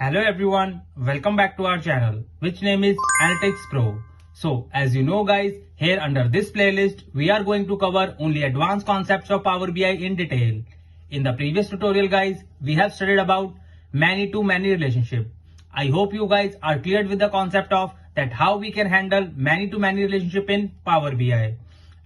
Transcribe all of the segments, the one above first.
Hello everyone, welcome back to our channel, which name is Analytics Pro. So as you know guys, here under this playlist, we are going to cover only advanced concepts of Power BI in detail. In the previous tutorial guys, we have studied about many-to-many relationship. I hope you guys are cleared with the concept of that how we can handle many-to-many relationship in Power BI.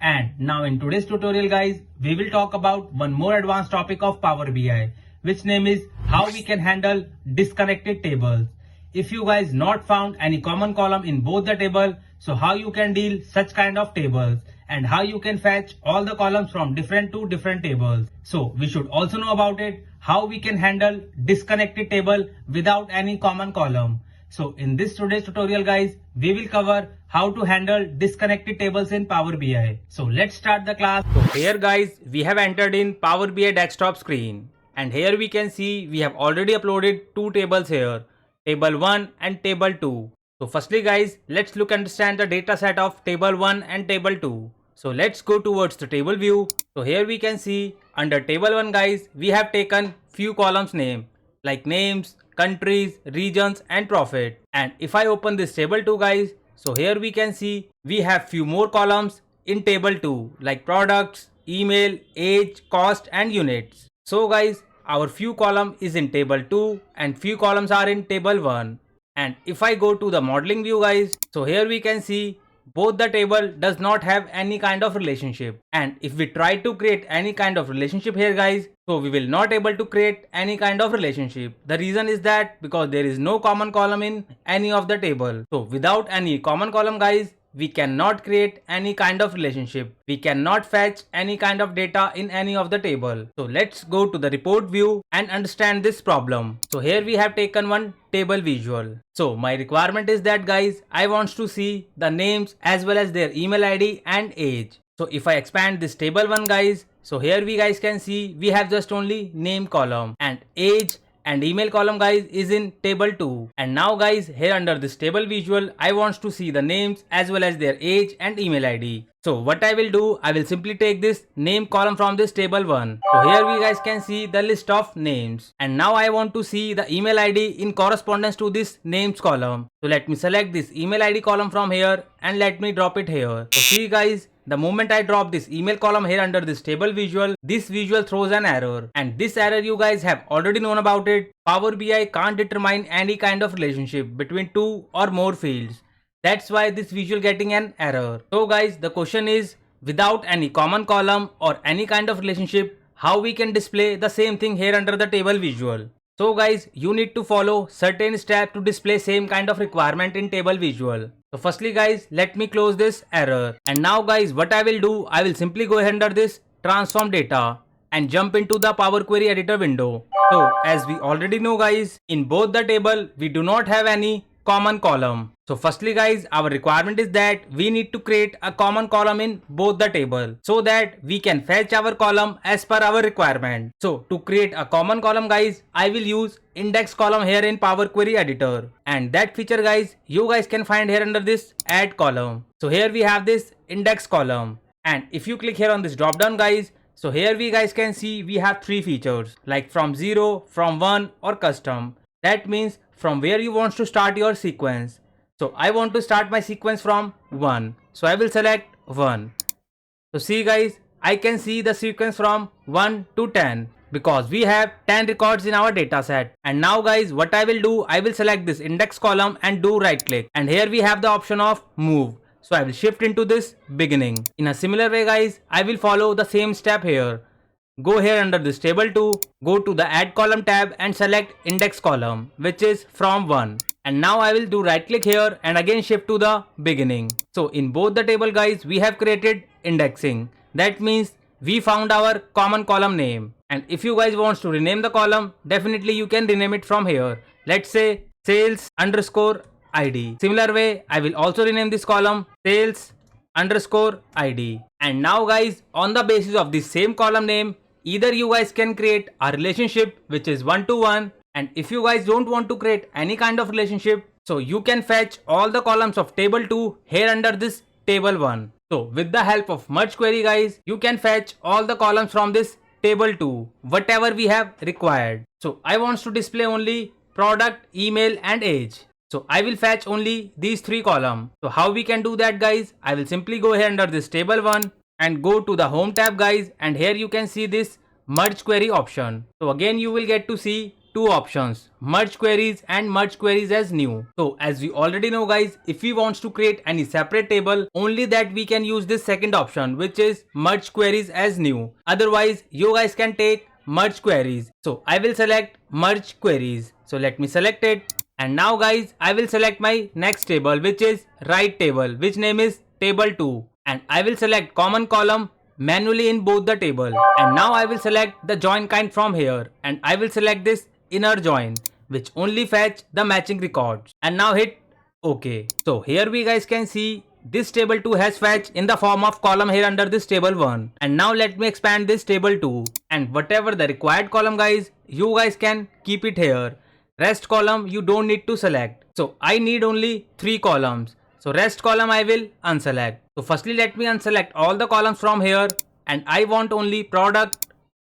And now in today's tutorial guys, we will talk about one more advanced topic of Power BI, which name is how we can handle disconnected tables. If you guys not found any common column in both the table, so how you can deal such kind of tables and how you can fetch all the columns from different to different tables. So we should also know about it, how we can handle disconnected table without any common column. So in this today's tutorial guys, we will cover how to handle disconnected tables in Power BI. So let's start the class. So here guys, we have entered in Power BI desktop screen. And here we can see we have already uploaded two tables here, table 1 and table 2. So firstly guys, let's understand the data set of table 1 and table 2. So let's go towards the table view. So here we can see under table 1 guys, we have taken few columns name like names, countries, regions and profit. And if I open this table 2 guys, so here we can see we have few more columns in table 2 like products, email, age, cost and units. So guys, our few column is in table 2 and few columns are in table 1. And if I go to the modeling view guys, so here we can see both the table does not have any kind of relationship. And if we try to create any kind of relationship here guys, so we will not able to create any kind of relationship. The reason is that because there is no common column in any of the table. So without any common column guys, we cannot create any kind of relationship. We cannot fetch any kind of data in any of the table. So let's go to the report view and understand this problem. So here we have taken one table visual. So my requirement is that guys, I want to see the names as well as their email ID and age. So if I expand this table 1 guys, so here we guys can see we have just only name column and age and email column guys is in table 2. And now guys, here under this table visual, I want to see the names as well as their age and email ID. So what I will do, I will simply take this name column from this table 1. So here we guys can see the list of names. And now I want to see the email ID in correspondence to this names column. So let me select this email ID column from here and let me drop it here. So see guys, the moment I drop this email column here under this table visual, this visual throws an error. And this error you guys have already known about it. Power BI can't determine any kind of relationship between two or more fields. That's why this visual getting an error. So guys, the question is, without any common column or any kind of relationship, how we can display the same thing here under the table visual? So guys, you need to follow certain steps to display same kind of requirement in table visual. So firstly guys, let me close this error. And now guys, what I will do, I will simply go ahead under this transform data and jump into the Power Query editor window. So as we already know guys, in both the table, we do not have any common column. So firstly guys, our requirement is that we need to create a common column in both the table so that we can fetch our column as per our requirement. So to create a common column guys, I will use index column here in Power Query editor. And that feature guys, you guys can find here under this add column. So here we have this index column. And if you click here on this drop down guys, so here we guys can see we have three features like from 0, from 1 or custom. That means from where you want to start your sequence. So I want to start my sequence from 1. So I will select 1. So see guys, I can see the sequence from 1 to 10 because we have 10 records in our data set. And now guys, what I will do, I will select this index column and do right click. And here we have the option of move. So I will shift into this beginning. In a similar way guys, I will follow the same step here. Go here under this table 2, go to the add column tab and select index column, which is from 1. And now I will do right click here and again shift to the beginning. So in both the table guys, we have created indexing. That means we found our common column name. And if you guys want to rename the column, definitely you can rename it from here. Let's say sales underscore ID. Similar way, I will also rename this column sales underscore ID. And now guys, on the basis of this same column name, either you guys can create a relationship which is 1 to 1, and if you guys don't want to create any kind of relationship, so you can fetch all the columns of table 2 here under this table 1. So with the help of merge query guys, you can fetch all the columns from this table 2, whatever we have required. So I want to display only product, email and age. So I will fetch only these three columns. So how we can do that guys? I will simply go here under this table 1 and go to the home tab guys, and here you can see this merge query option. So again you will get to see two options, merge queries and merge queries as new. So as we already know guys, if we want to create any separate table, only that we can use this second option, which is merge queries as new. Otherwise you guys can take merge queries. So I will select merge queries. So let me select it. And now guys, I will select my next table, which is right table, which name is table 2. And I will select common column manually in both the table. And now I will select the join kind from here. And I will select this inner join, which only fetch the matching records. And now hit OK. So here we guys can see this table 2 has fetched in the form of column here under this table 1. And now let me expand this table 2. And whatever the required column guys, you guys can keep it here. Rest column you don't need to select. So I need only 3 columns. So rest column I will unselect. So firstly let me unselect all the columns from here, and I want only product,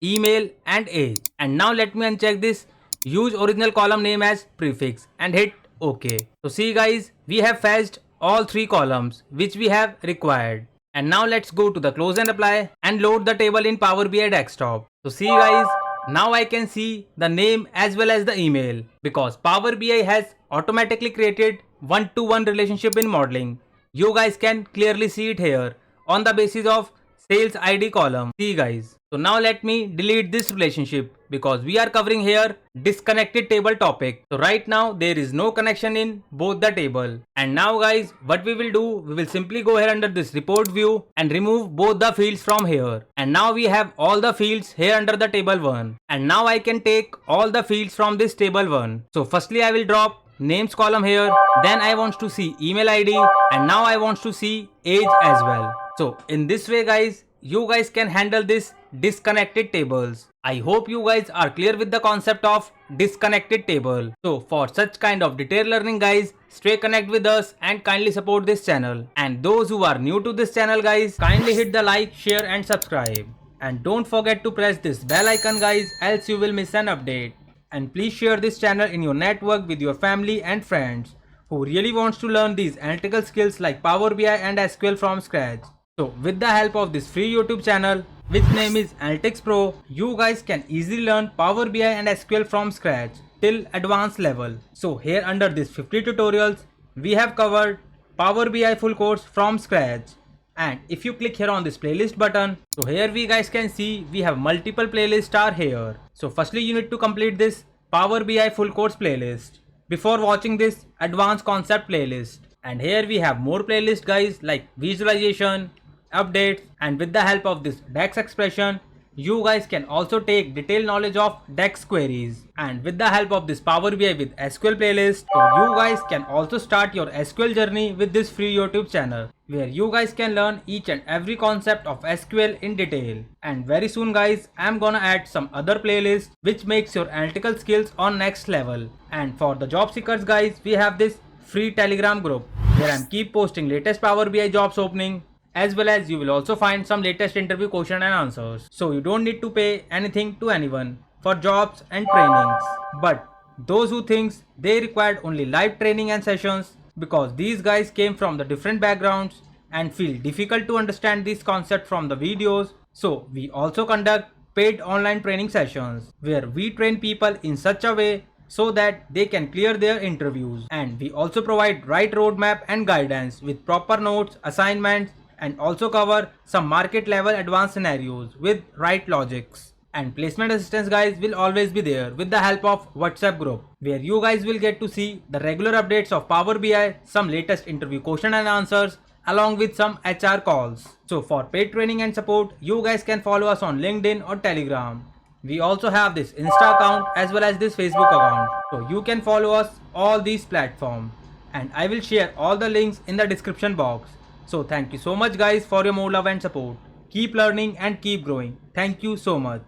email and age. And now let me uncheck this use original column name as prefix and hit OK. So see guys, we have fetched all 3 columns which we have required. And now let's go to the close and apply and load the table in Power BI desktop. So see guys, now I can see the name as well as the email, because Power BI has automatically created one-to-one relationship in modeling. You guys can clearly see it here on the basis of sales ID column. See guys. So now let me delete this relationship, because we are covering here disconnected table topic. So right now there is no connection in both the table. And now guys, what we will do, we will simply go here under this report view and remove both the fields from here. And now we have all the fields here under the table 1. And now I can take all the fields from this table 1. So firstly I will drop names column here. Then I want to see email ID, and now I want to see age as well. So in this way guys, you guys can handle this disconnected tables. I hope you guys are clear with the concept of disconnected table. So for such kind of detailed learning guys, stay connect with us and kindly support this channel. And those who are new to this channel guys, kindly hit the like, share and subscribe. And don't forget to press this bell icon guys, else you will miss an update. And please share this channel in your network with your family and friends who really wants to learn these analytical skills like Power BI and SQL from scratch. So with the help of this free YouTube channel, which name is Analytics Pro, you guys can easily learn Power BI and SQL from scratch till advanced level. So here under this 50 tutorials, we have covered Power BI full course from scratch. And if you click here on this playlist button, so here we guys can see we have multiple playlists are here. So firstly you need to complete this Power BI full course playlist before watching this advanced concept playlist. And here we have more playlists guys, like visualization, updates, and with the help of this DAX expression, you guys can also take detailed knowledge of DAX queries. And with the help of this Power BI with SQL playlist, so you guys can also start your SQL journey with this free YouTube channel, where you guys can learn each and every concept of SQL in detail. And very soon guys, I'm gonna add some other playlists which makes your analytical skills on next level. And for the job seekers guys, we have this free Telegram group where I'm keep posting latest Power BI jobs opening, as well as you will also find some latest interview question and answers. So you don't need to pay anything to anyone for jobs and trainings. But those who thinks they required only live training and sessions, because these guys came from the different backgrounds and feel difficult to understand this concept from the videos, so we also conduct paid online training sessions where we train people in such a way so that they can clear their interviews. And we also provide right roadmap and guidance with proper notes, assignments, and also cover some market level advanced scenarios with right logics. And placement assistance guys will always be there with the help of WhatsApp group, where you guys will get to see the regular updates of Power BI, some latest interview question and answers, along with some HR calls. So for paid training and support, you guys can follow us on LinkedIn or Telegram. We also have this Insta account as well as this Facebook account, so you can follow us all these platforms, and I will share all the links in the description box. So thank you so much guys for your more love and support. Keep learning and keep growing. Thank you so much.